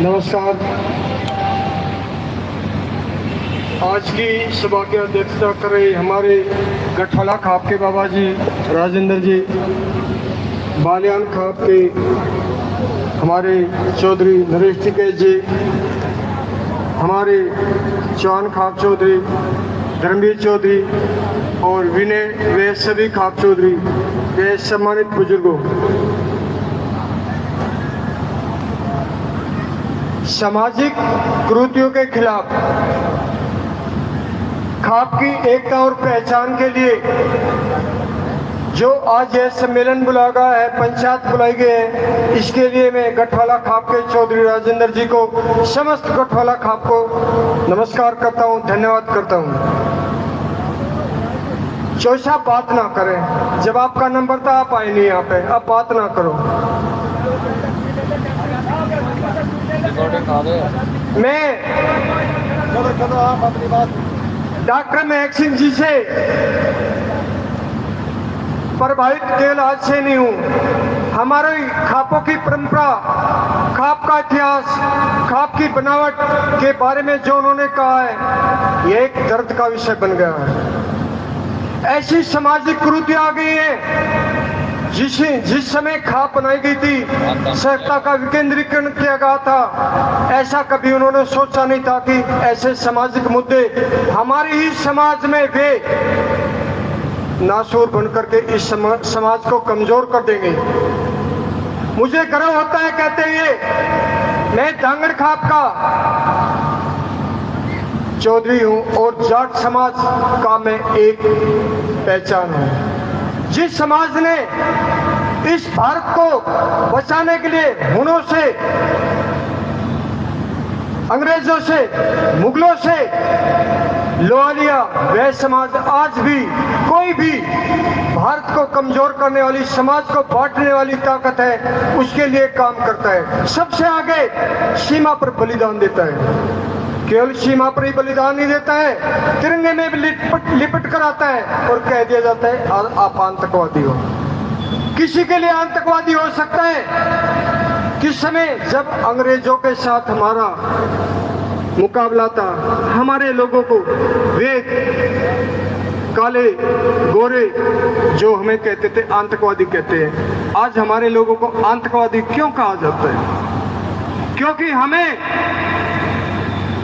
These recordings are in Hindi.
नमस्कार। आज की सभा की अध्यक्षता कर रहे हमारे गठवाला खाप के बाबा जी राजेंद्र जी, बालियान खाप के हमारे चौधरी नरेश टिकेश जी, हमारे चौहान खाप चौधरी, धर्मवीर चौधरी और विनय वे सभी खाप चौधरी, वे सम्मानित बुजुर्गों, सामाजिक कुरीतियों के खिलाफ खाप की एकता और पहचान के लिए जो आज यह सम्मेलन बुलाया गया है, पंचायत बुलाई गई है, इसके लिए मैं गठवाला खाप के चौधरी राजेंद्र जी को, समस्त गठवाला खाप को नमस्कार करता हूं, धन्यवाद करता हूं। चौसा बात ना करें, जब आपका नंबर था आप आए नहीं यहाँ पे, अब बात ना करो। मैं डॉक्टर महक सिंह जी से प्रभावित केवल आज से नहीं हूँ। हमारे खापों की परंपरा, खाप का इतिहास, खाप की बनावट के बारे में जो उन्होंने कहा है, यह एक दर्द का विषय बन गया है। ऐसी सामाजिक कुरीति आ गई है जिस समय खाप बनाई गई थी, सत्ता का विकेंद्रीकरण किया गया था, ऐसा कभी उन्होंने सोचा नहीं था कि ऐसे सामाजिक मुद्दे हमारे ही समाज में वे नासूर बन करके इस समाज को कमजोर कर देंगे। मुझे गर्व होता है कहते हुए, मैं धांगड़ खाप का चौधरी हूं और जाट समाज का मैं एक पहचान हूं। जिस समाज ने इस भारत को बचाने के लिए हुनों से, अंग्रेजों से, मुगलों से लोहा लिया, वह समाज आज भी कोई भी भारत को कमजोर करने वाली, समाज को बांटने वाली ताकत है, उसके लिए काम करता है। सबसे आगे सीमा पर बलिदान देता है। केवल सीमा पर ही बलिदान नहीं देता है, तिरंगे में भी लिपट कर आता है और कह दिया जाता है आप आतंकवादी हो। किसी के लिए आतंकवादी हो सकता है किस समय, जब अंग्रेजों के साथ हमारा मुकाबला था, हमारे लोगों को वे काले गोरे जो हमें कहते थे आतंकवादी कहते हैं। आज हमारे लोगों को आतंकवादी क्यों कहा जाता है? क्योंकि हमें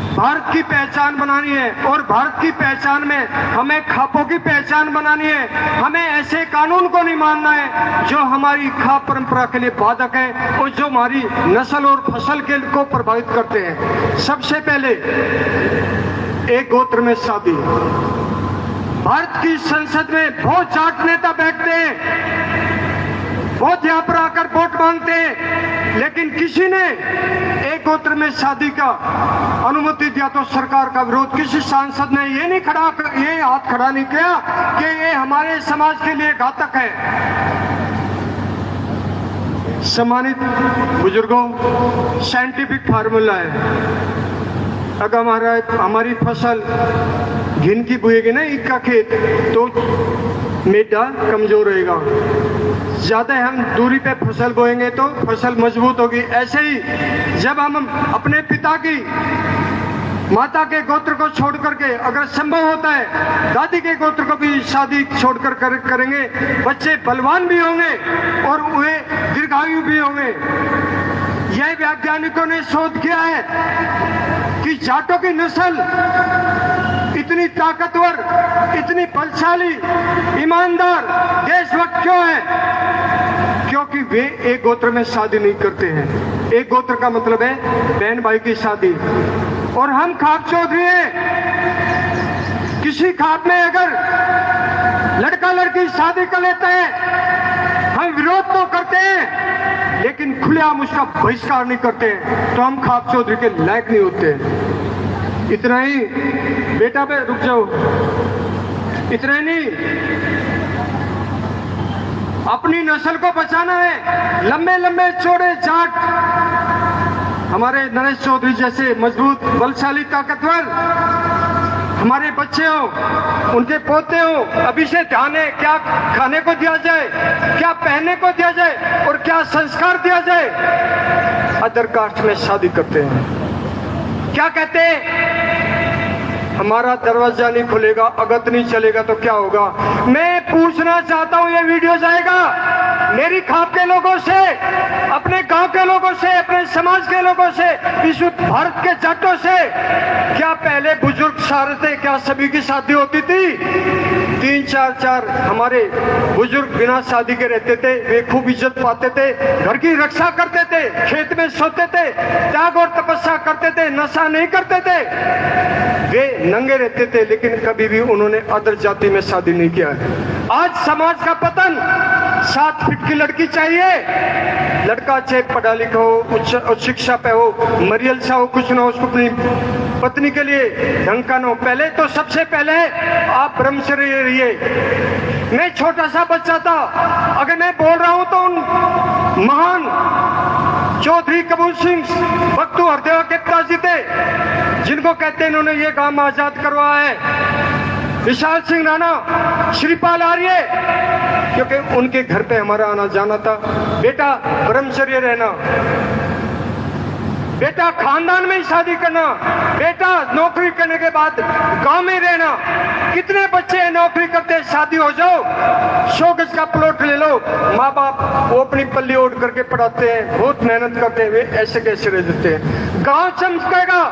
भारत की पहचान बनानी है और भारत की पहचान में हमें खापों की पहचान बनानी है। हमें ऐसे कानून को नहीं मानना है जो हमारी खाप परंपरा के लिए बाधक है और जो हमारी नस्ल और फसल के को प्रभावित करते हैं। सबसे पहले एक गोत्र में शादी। भारत की संसद में बहुत जाट नेता बैठते हैं, बहुत यहाँ पर आकर वोट मांगते हैं, लेकिन किसी ने एक गोत्र में शादी का अनुमति दिया तो सरकार का विरोध, किसी सांसद ने ये हाथ खड़ा नहीं किया कि ये हमारे समाज के लिए घातक है। सम्मानित बुजुर्गों, साइंटिफिक फार्मूला है, अगर हमारी फसल घिन की बुएगी ना इक्का खेत, तो मिट्टा कमजोर रहेगा। ज्यादा हम दूरी पे फसल बोएंगे तो फसल मजबूत होगी। ऐसे ही जब हम अपने पिता की, माता के गोत्र को छोड़ करके, अगर संभव होता है दादी के गोत्र को भी शादी छोड़कर करेंगे, बच्चे बलवान भी होंगे और वे दीर्घायु भी होंगे। यह वैज्ञानिकों ने शोध किया है कि जाटों की नस्ल इतनी ताकतवर, इतनी बलशाली, ईमानदार, देशभक्त क्यों है? क्योंकि वे एक गोत्र में शादी नहीं करते हैं। एक गोत्र का मतलब है बहन भाई की शादी। और हम खाप चौधरी हैं, किसी खाप में अगर लड़का लड़की शादी कर लेते हैं, हम विरोध तो करते हैं लेकिन खुलेआम उसका बहिष्कार नहीं करते, तो हम खाप चौधरी के लायक नहीं होते। इतना ही बेटा पे रुक जाओ, इतना ही नहीं, अपनी नस्ल को बचाना है। लंबे लंबे चौड़े जाट, हमारे नरेश चौधरी जैसे मजबूत, बलशाली, ताकतवर हमारे बच्चे हो, उनके पोते हो, अभी से ध्यान है क्या खाने को दिया जाए, क्या पहनने को दिया जाए और क्या संस्कार दिया जाए। अदर कास्ट में शादी करते हैं। क्या कहते हैं? हमारा दरवाजा नहीं खुलेगा, अगत नहीं चलेगा तो क्या होगा? मैं पूछना चाहता हूं, ये वीडियो जाएगा मेरी खाप के लोगों से, अपने गांव के लोगों से, अपने समाज के लोगों से, इस भारत के जाटों से। क्या पहले बुजुर्ग सारे थे? क्या सभी की शादी होती थी? 3-4 हमारे बुजुर्ग बिना शादी के रहते थे, वे खूब इज्जत पाते थे, घर की रक्षा करते थे, खेत में सोते थे, त्याग और तपस्या करते थे, नशा नहीं करते थे, वे नंगे रहते थे, लेकिन कभी भी उन्होंने अदर जाति में शादी नहीं किया। आज समाज का पतन, 7 फीट की लड़की चाहिए, लड़का चाहे पढ़ा लिखा हो, उच्च शिक्षा पे हो, मरियल सा हो, कुछ ना हो, उसको अपनी पत्नी के लिए ढंग का ना हो। पहले तो सबसे पहले आप ब्रह्मचर्य रहिए। मैं छोटा सा बच्चा था, अगर मैं बोल रहा हूं तो उन महान चौधरी कपूर सिंह भक्तू हरदेवा के पिताजी थे, जिनको कहते हैं इन्होंने ये काम आजाद करवाया है, विशाल सिंह राणा, श्रीपाल आर्य, क्योंकि उनके घर पे हमारा आना जाना था। बेटा ब्रह्मचर्य रहना, बेटा खानदान में ही शादी करना, बेटा नौकरी करने के बाद गांव में रहना। कितने बच्चे नौकरी करते, शादी हो जाओ, 100 गज का प्लॉट ले लो, माँ बाप वो अपनी पल्ली ओढ़ करके पढ़ाते हैं, बहुत मेहनत करते हैं, वे ऐसे कैसे रह देते हैं? गांव चमकेगा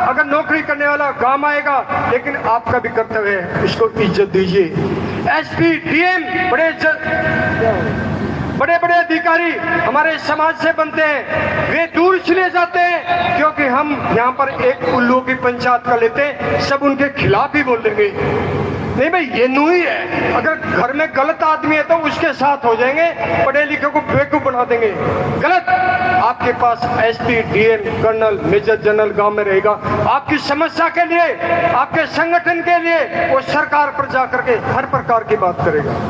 अगर नौकरी करने वाला गांव आएगा, लेकिन आपका भी कर्तव्य है, इसको इज्जत दीजिए। एसपी, डीएम, बड़े बड़े अधिकारी हमारे समाज से बनते हैं, वे दूर चले जाते हैं, क्योंकि हम यहाँ पर एक उल्लू की पंचायत कर लेते हैं, सब उनके खिलाफ ही बोल देंगे। नहीं भाई, ये नू ही है, अगर घर में गलत आदमी है तो उसके साथ हो जाएंगे, पढ़े लिखे को बेवकूफ बना देंगे। गलत, आपके पास SP, DM, colonel, major general गांव में रहेगा, आपकी समस्या के लिए, आपके संगठन के लिए वो सरकार पर जाकर के हर प्रकार की बात करेगा।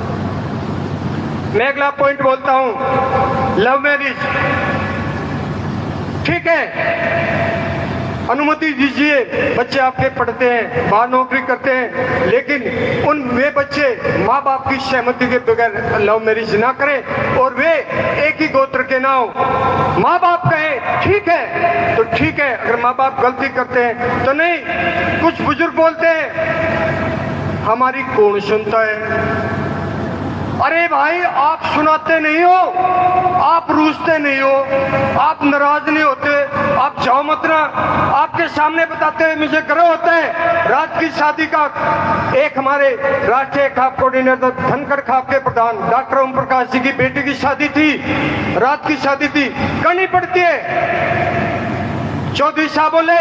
मैं अगला पॉइंट बोलता हूं, लव मैरिज। ठीक है, अनुमति दीजिए, बच्चे आपके पढ़ते हैं, बाहर नौकरी करते हैं, लेकिन वे बच्चे माँ बाप की सहमति के बगैर लव मैरिज ना करें, और वे एक ही गोत्र के ना हो। माँ बाप कहें ठीक है तो ठीक है, अगर माँ बाप गलती करते हैं तो नहीं। कुछ बुजुर्ग बोलते हैं हमारी कौन सुनता है। अरे भाई, आप सुनाते नहीं हो, आप रूसते नहीं हो, आप नाराज नहीं होते, आप जाओ मत ना, आपके सामने बताते हैं मुझे गर्व होता है। रात की शादी का एक हमारे राष्ट्रीय खाप कोऑर्डिनेटर धनखड़ खाप के प्रधान डॉक्टर ओम प्रकाश जी की बेटी की शादी थी, रात की शादी थी, करनी पड़ती है। चौधरी साहब बोले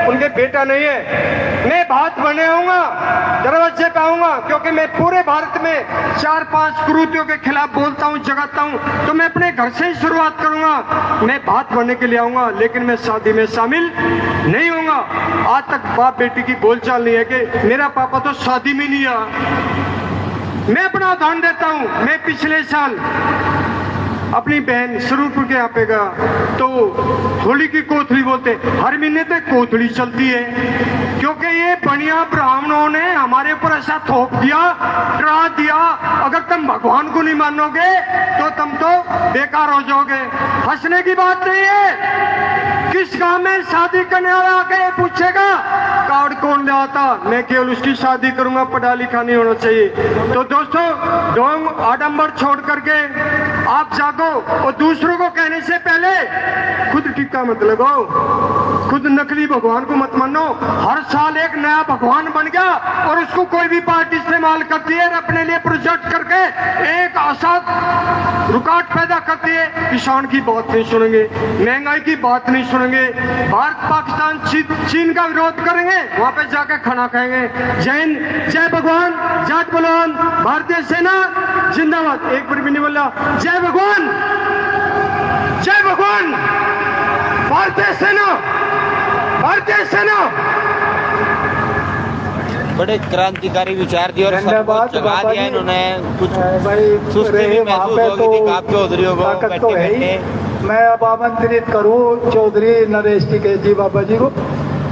उनके बेटा नहीं है, मैं बात बने आऊंगा, दरवाजे पे आऊंगा, क्योंकि मैं पूरे भारत में 4-5 कुरीतियों के खिलाफ बोलता हूं, जगाता हूं, तो मैं अपने घर से ही शुरुआत करूंगा। मैं बात बनने के लिए आऊंगा, लेकिन मैं शादी में शामिल नहीं होऊंगा। आज तक बाप बेटी की बोलचाल नहीं है कि मेरा पापा तो शादी में नहीं आया। मैं अपना उदाहरण देता हूं, मैं पिछले साल अपनी बहन स्वरूपुर के यहाँ पे गया, तो होली की कोथली बोलते, हर महीने तो कोथली चलती है, क्योंकि ये बढ़िया ब्राह्मणों ने हमारे ऊपर ऐसा थोप दिया, डरा दिया, अगर तुम भगवान को नहीं मानोगे तो तुम तो बेकार हो जाओगे। हंसने की बात नहीं है। किस गांव में शादी करने वाला आके पूछेगा कार्ड कौन ले आता, मैं केवल उसकी शादी करूंगा, पढ़ा लिखा नहीं होना चाहिए। तो दोस्तों, ढोंग आडंबर छोड़ करके आप जागो, और दूसरों को कहने से पहले खुद टिक्का मत लगाओ, खुद नकली भगवान को मत मानो। हर साल एक नया भगवान बन गया और उसको कोई भी पार्टी इस्तेमाल करती है, अपने लिए प्रोजेक्ट करके एक आसाद रुकावट पैदा करती है। किसान की बात नहीं सुनेंगे, महंगाई की बात नहीं सुनेंगे, भारत पाकिस्तान चीन का विरोध करेंगे, वहां पे जाके खाना खाएंगे। जय हिंद, जय भगवान, जाट बलवान, भारतीय सेना जिंदाबाद। एक बार भी नहीं बोला जय भगवान, जय भगवान, भारतीय सेना, भारतीय सेना। बड़े क्रांतिकारी विचार दिए और सबको जगा दिया इन्होंने। कुछ सुस्ती भी महसूस होगी थी आप चौधरियों को बैठे बैठे। मैं अब आमंत्रित करूं चौधरी नरेश टिकैत जी बाबा जी को,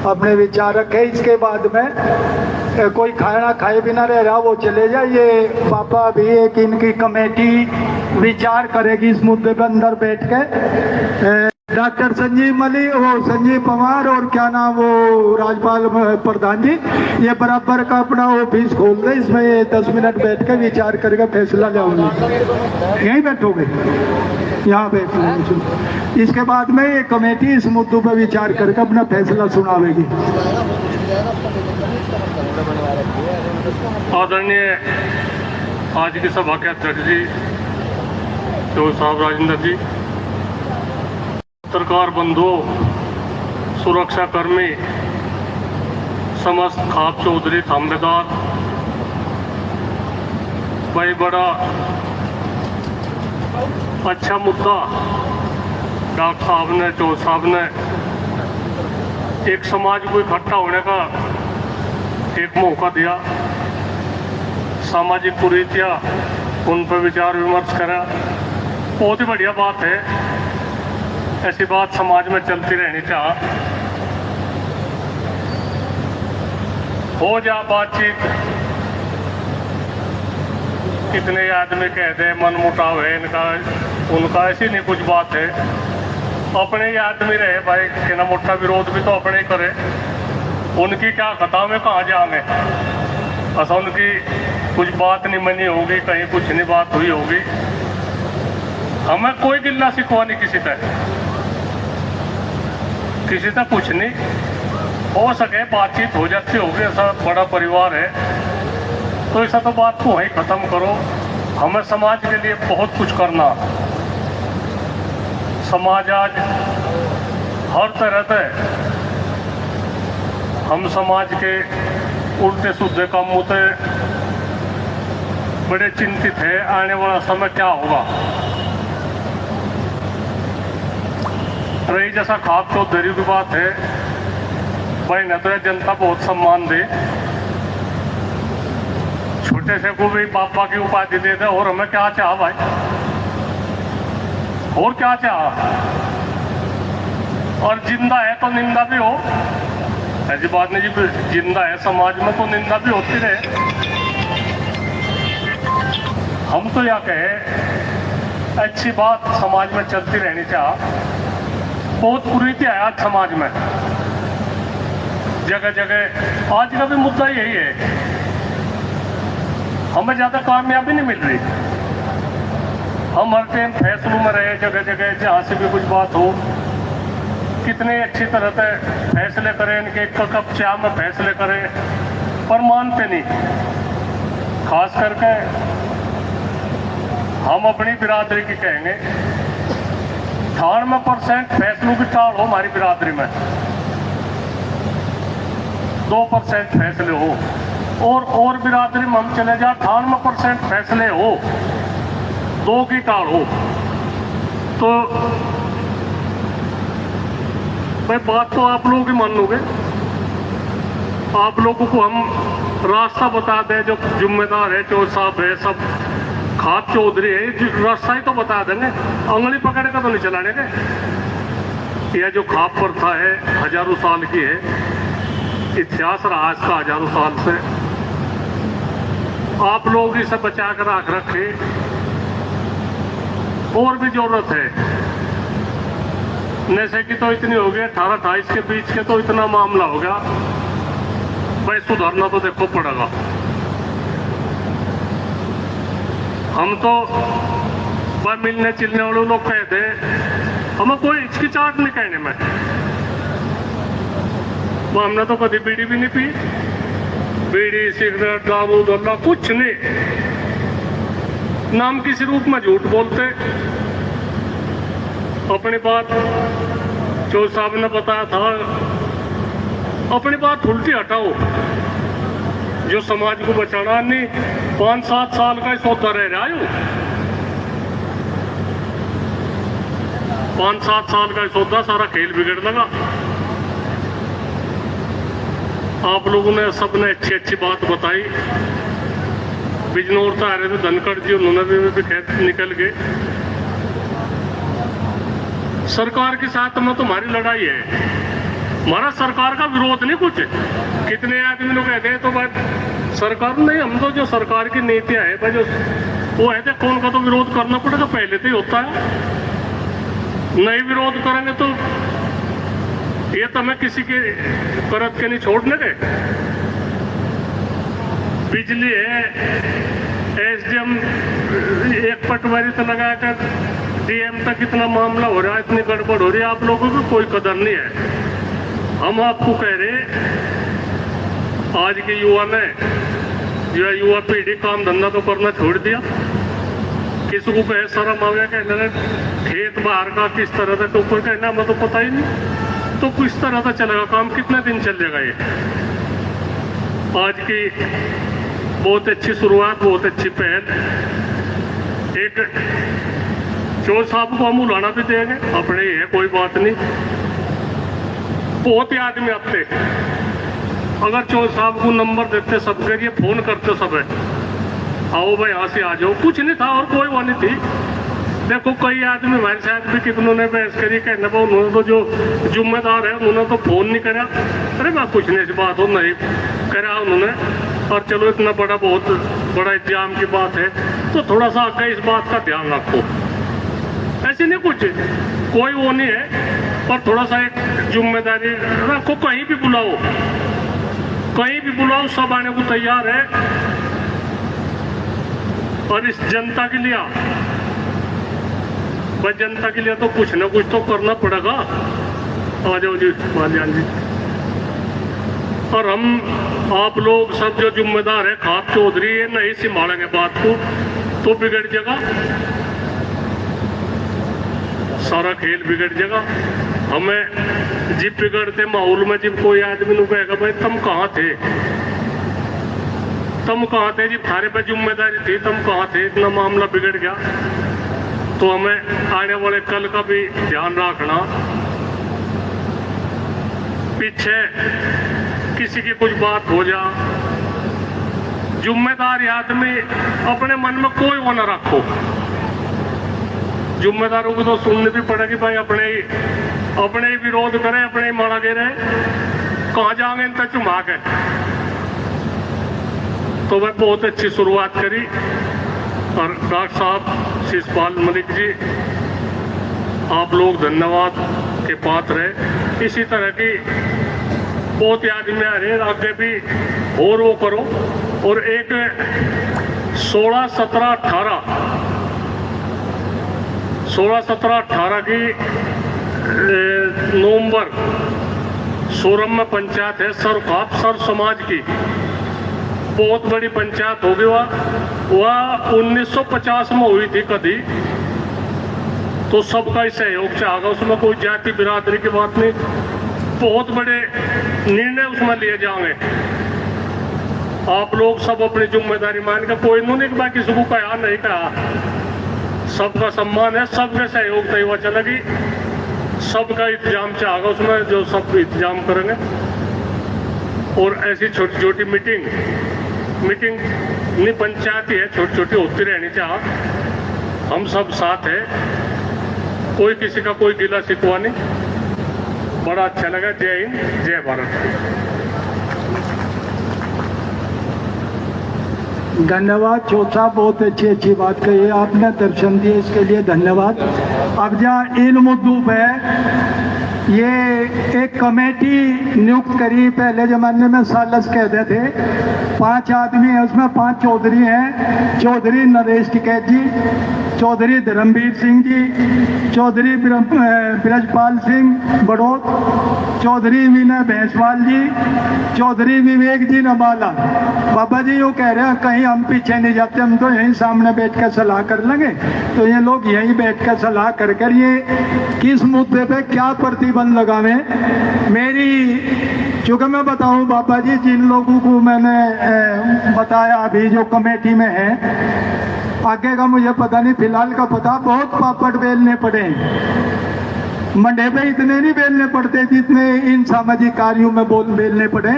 अपने विचार रखे। इसके बाद में कोई खाना खाए बिना रह रहा वो चले जाइए। पापा भी एक इनकी कमेटी विचार करेगी इस मुद्दे पर अंदर बैठ के। डॉक्टर संजीव मलिक, वो संजीव पवार और क्या नाम वो राज्यपाल प्रधान जी, ये बराबर का अपना ऑफिस खोल दे, इसमें ये 10 मिनट बैठ के विचार करके फैसला लेंगे। यहीं बैठोगे, यहाँ बैठोगे। इसके बाद में ये कमेटी इस मुद्दों पर विचार करके अपना फैसला सुनावेगी। आदरणीय आज की सभा के अध्यक्ष जी जो साहब राजेंद्र जी, पत्रकार बंधु, सुरक्षा कर्मी, समस्त खाप चौधरी थांबेदार भाई, बड़ा अच्छा मुद्दा डॉक्टर साहब ने, चौधरी साहब ने एक समाज को इकट्ठा होने का एक मौका दिया, सामाजिक कुरीतियाँ उन पर विचार विमर्श करा। बहुत ही बढ़िया बात है, ऐसी बात समाज में चलती रहनी चाहिए। हो जा बातचीत, कितने आदमी कहते हैं मन मुटाव है इनका उनका, ऐसी नहीं कुछ बात है। अपने ही आदमी रहे भाई, कि ना मोटा विरोध भी तो अपने ही करे। उनकी क्या खता में कहाँ जाएंगे, ऐसा उनकी कुछ बात नहीं मनी होगी, कहीं कुछ नहीं बात हुई होगी। हमें कोई गिल्ला शिकवा नहीं किसी तक कुछ नहीं। हो सके बातचीत हो जाती होगी, ऐसा बड़ा परिवार है तो ऐसा तो बात को वहीं ख़त्म करो। हमें समाज के लिए बहुत कुछ करना। समाज आज हर तरह से हम समाज के उल्टे सीधे कामों से बड़े चिंतित है। आने वाला समय क्या होगा। रही जैसा खाप चौधरी की बात है भाई, न तो जनता बहुत सम्मान दे, छोटे से को भी पापा की उपाधि दे दे, और हमें क्या चाह भाई, और क्या चाह। और जिंदा है तो निंदा भी हो, ऐसी बात नहीं जी, जिंदा है समाज में तो निंदा भी होती रहे। हम तो यह कहे अच्छी बात समाज में चलती रहनी चाहिए। बहुत कुरीति है आज समाज में, जगह जगह। आज का भी मुद्दा यही है, हमें ज्यादा कामयाबी नहीं मिल रही। हम हर टाइम फैसलों में रहे, जगह जगह जहाँ से भी कुछ बात हो, कितने अच्छी तरह से फैसले करें, इनके एक कप चाय में फैसले करें, पर मानते नहीं। खास करके हम अपनी बिरादरी की कहेंगे, 98% फैसलों की टाल हो हमारी बिरादरी में, 2% फैसले हो। और बिरादरी में हम चले जाए 98% फैसले हो, 2 की टाल हो। तो भाई बात तो आप लोग ही मान लोगे। आप लोगों को हम रास्ता बता दें, जो जिम्मेदार है, चौधरी साहब है, सब खाप चौधरी है, रास्ता ही तो बता देंगे, उंगली पकड़ कर तो नहीं चलाने के। यह जो खाप प्रथा है हजारों साल की है, इतिहास रहा इसका हजारों साल से। आप लोग इसे बचा कर रख रखे, और भी जरूरत है। नशे की तो इतनी हो गई, 18-28 के बीच के तो इतना मामला हो गया भाई, सुधारना तो देखो पड़ेगा। हम तो भाई मिलने चिलने वाले लोग कहते, हमें कोई हिचकिचाहट नहीं कहने में। वो हमने तो कभी बीड़ी भी नहीं पी, बीड़ी सिगरेट दारू दल्ला कुछ नहीं। नाम किसी रूप में झूठ बोलते। अपनी बात जो साहब ने बताया था, अपनी बात उल्टी हटाओ। जो समाज को बचाना नहीं, 5-7 साल का सौदा रह रहा है। 5-7 साल का सौदा, सारा खेल बिगड़ लगा। आप लोगों ने सबने अच्छी बात बताई। बिजनौर से आ रहे थे धनखड़ जी, उन्होंने भी निकल गए। सरकार के साथ में तुम्हारी लड़ाई है, हमारा सरकार का विरोध नहीं कुछ। कितने आदमी लोग कहते हैं तो भाई सरकार नहीं, हम तो जो सरकार की नीतियां है भाई, जो वो कहते कौन का तो विरोध करना पड़ेगा, पहले से ही होता है। नहीं विरोध करेंगे तो ये तो हमें किसी के करत के नहीं छोड़ने के। बिजली है, एसडीएम एक पटवारी तो लगा कर डीएम तक इतना मामला हो रहा है, इतनी गड़बड़ हो रही है, आप लोगों को कोई कदर नहीं है। हम आपको कह रहे आज के युवा ने, जो युवा पीढ़ी काम धंधा तो करना छोड़ दिया। किसी को कहे शर्म आ गया, कहने खेत बाहर का किस तरह से, तो ऊपर कहना हमें तो पता ही नहीं, तो किस तरह से चलेगा काम, कितने दिन चलेगा ये। आज की बहुत अच्छी शुरुआत, बहुत अच्छी पहल। एक चौधरी साहब को हम उलाना भी देंगे, अपने ही है, कोई बात नहीं। बहुत ही आदमी आते, अगर चौधरी साहब को नंबर देते सबके लिए, फोन करते सब है, आओ भाई यहाँ से आ जाओ, कुछ नहीं था और कोई वो नहीं थी। देखो कई आदमी हमारे साथ भी कितनों ने बहस करी, कहने पर उन्होंने तो जो जिम्मेदार है उन्होंने तो फोन नहीं करा। अरे मैं कुछ नहीं, ऐसी बात हो नहीं करा उन्होंने, और चलो इतना बड़ा, बहुत बड़ा इंतजाम की बात है तो थोड़ा सा आगे इस बात का ध्यान रखो। ऐसे नहीं कुछ, कोई वो नहीं है, पर थोड़ा सा एक जिम्मेदारी रखो। कहीं भी बुलाओ, कहीं भी बुलाओ, सब आने को तैयार है। और इस जनता के लिए, भाई जनता के लिए तो कुछ ना कुछ तो करना पड़ेगा। आ जाओ जी मालियान जी। और हम आप लोग सब जो जिम्मेदार है, खाप चौधरी, ये नहीं संभालेंगे बात को तो बिगड़ जाएगा, सारा खेल बिगड़ जाएगा। हमें जिप बिगड़ते माहौल में जब कोई आदमी नु कहेगा भाई तुम कहाँ थे, तुम कहाँ थे, जब थारे पे जिम्मेदारी थी तुम कहाँ थे, इतना मामला बिगड़ गया। तो हमें आने वाले कल का भी ध्यान रखना। पीछे किसी की कुछ बात हो जा, जिम्मेदार आदमी अपने मन में कोई वो न रखो। जिम्मेदारों को तो सुनने भी पड़ेगी, भाई अपने ही विरोध करें, अपने ही मारा गिरे, कहाँ जाएंगे इन तक चुमा के। तो वह बहुत अच्छी शुरुआत करी। और डॉक्टर साहब शिषपाल मलिक जी, आप लोग धन्यवाद के पात्र है। इसी तरह की बहुत आदमी आ रहे, आगे भी और वो करो। और एक 16, 17, 18 की नवंबर सोरम में पंचायत है, सर समाज की बहुत बड़ी पंचायत होगी। वह 1950 में हुई थी कभी, तो सबका ही सहयोग चाहेगा, उसमें कोई जाति बिरादरी की बात नहीं। बहुत बड़े निर्णय उसमें लिए जाएंगे। आप लोग सब अपनी जिम्मेदारी मान के, कोई नहीं कि किसी को कहा नहीं कहा, सबका सम्मान है, सबके सहयोग से हुआ चलेगी। सबका इंतजाम चाहेगा उसमें, जो सब इंतजाम करेंगे। और ऐसी छोटी छोटी मीटिंग नहीं, पंचायत ही है, छोटी छोटी होती रहनी चाहिए। हम सब साथ है, कोई किसी का कोई गिला शिकवा नहीं। बड़ा अच्छा लगा। जय हिंद, जय भारत। धन्यवाद चौधरी साहब, बहुत अच्छी बात कही है आपने, दर्शन दिए, इसके लिए धन्यवाद। अब जहाँ इन मुद्दों पे ये एक कमेटी नियुक्त करी, पहले ज़माने में सालस कहते थे। 5 आदमी हैं, उसमें 5 चौधरी हैं। चौधरी नरेश टिकैत जी, चौधरी धर्मवीर सिंह जी, चौधरी ब्रजपाल सिंह बड़ौत, चौधरी विनय भैंसवाल जी, चौधरी विवेक जी नबाला। बाबा जी वो कह रहे हैं कहीं हम पीछे नहीं जाते, हम तो यहीं सामने बैठ कर सलाह कर लेंगे। तो ये लोग यहीं बैठ कर सलाह कर ये किस मुद्दे पे क्या प्रतिबंध लगावे। मेरी चूँकि मैं बताऊं बाबा जी, जिन लोगों को मैंने बताया अभी जो कमेटी में है, आगे का मुझे पता नहीं, फिलहाल का पता, बहुत पापड़ बेलने पड़े। मंडे पे इतने नहीं बेलने पड़ते जितने इन सामाजिक कार्यों में बेलने पड़े।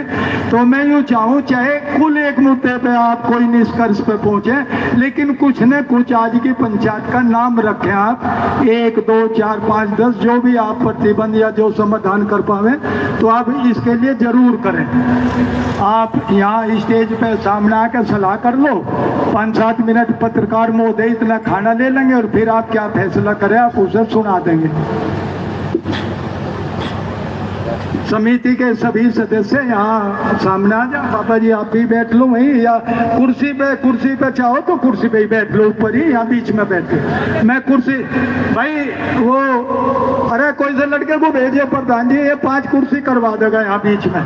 तो मैं यूँ चाहूँ चाहे कुल एक मुद्दे पे आप कोई निष्कर्ष पे पहुँचे, लेकिन कुछ न कुछ आज की पंचायत का नाम रखें आप, 1 2 4 5 10 जो भी आप प्रतिबंध या जो समाधान कर पावे तो आप इसके लिए जरूर करें। आप यहाँ स्टेज पे सामने आकर सलाह कर लो, 5-7 मिनट पत्रकार महोदय इतना खाना ले लेंगे और फिर आप क्या फैसला करें आप उसे सुना देंगे। समिति के सभी सदस्य यहाँ सामने आ जाओ। पापा जी आप भी बैठ लो वहीं, या कुर्सी पे चाहो तो कुर्सी पे ही बैठ लो, ऊपर ही या बीच में बैठ के। मैं कुर्सी भाई वो अरे कोई से लड़के को भेजिए प्रधान जी, ये 5 कुर्सी करवा देगा यहाँ बीच में,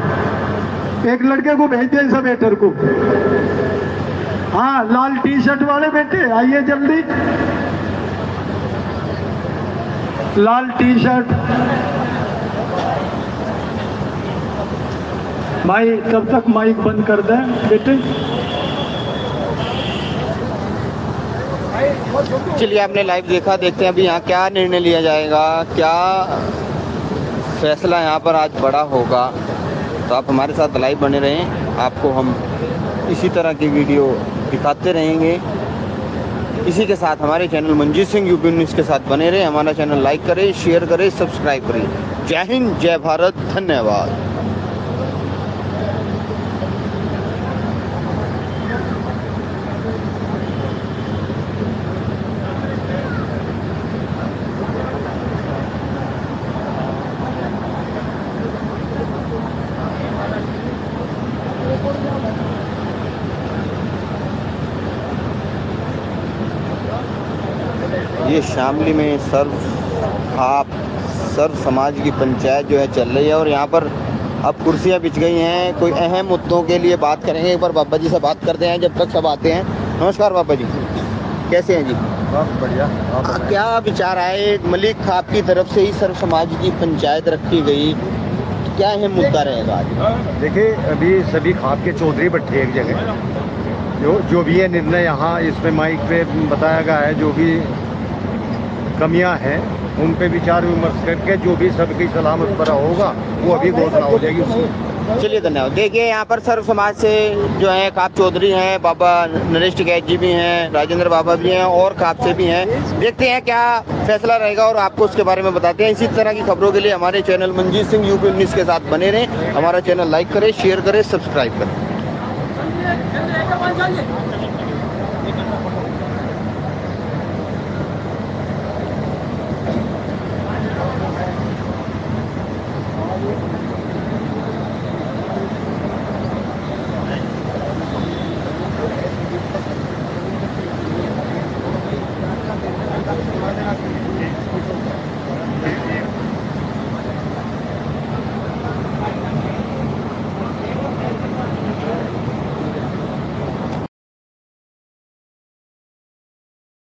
एक लड़के को भेज दिया इस वेटर को। हाँ लाल टी-शर्ट वाले बेटे आइए जल्दी, लाल टी-शर्ट भाई, तब तक माइक बंद कर दें बेटे। चलिए आपने लाइव देखा, देखते हैं अभी यहाँ क्या निर्णय लिया जाएगा, क्या फैसला यहाँ पर आज बड़ा होगा। तो आप हमारे साथ लाइव बने रहें, आपको हम इसी तरह की वीडियो दिखाते रहेंगे। इसी के साथ हमारे channel Manjeet Singh UP news के साथ बने रहें। हमारा चैनल लाइक करें, शेयर करें, सब्सक्राइब करें। जय हिंद, जय भारत, धन्यवाद। ये शामली में सर्व समाज की पंचायत जो है चल रही है और यहाँ पर अब कुर्सियाँ बिछ गई हैं। कोई अहम मुद्दों के लिए बात करेंगे। एक बार बाबा जी से बात करते हैं जब तक सब आते हैं। नमस्कार बाबा जी, कैसे हैं जी? बहुत बढ़िया। क्या विचार आए? मलिक खाप की तरफ से ही सर्व समाज की पंचायत रखी गई, तो क्या अहम मुद्दा रहेगा आज? देखिए अभी सभी खाप के चौधरी बैठे एक जगह, जो भी है निर्णय यहाँ इसमें माइक पे बताया गया है, जो भी कमियां हैं उन पे विचार विमर्श करके जो भी सबकी सलाह मशवरा होगा वो अभी घोषणा हो जाएगी उसकी। चलिए धन्यवाद। देखिए यहाँ पर सर्व समाज से जो है खाप चौधरी हैं, बाबा नरेश टिकैत जी भी हैं, राजेंद्र बाबा भी हैं और खाप से भी हैं। देखते हैं क्या फैसला रहेगा और आपको उसके बारे में बताते हैं। इसी तरह की खबरों के लिए हमारे channel Manjeet Singh UP news के साथ बने रहें। हमारा चैनल लाइक करें, शेयर करें, सब्सक्राइब करें।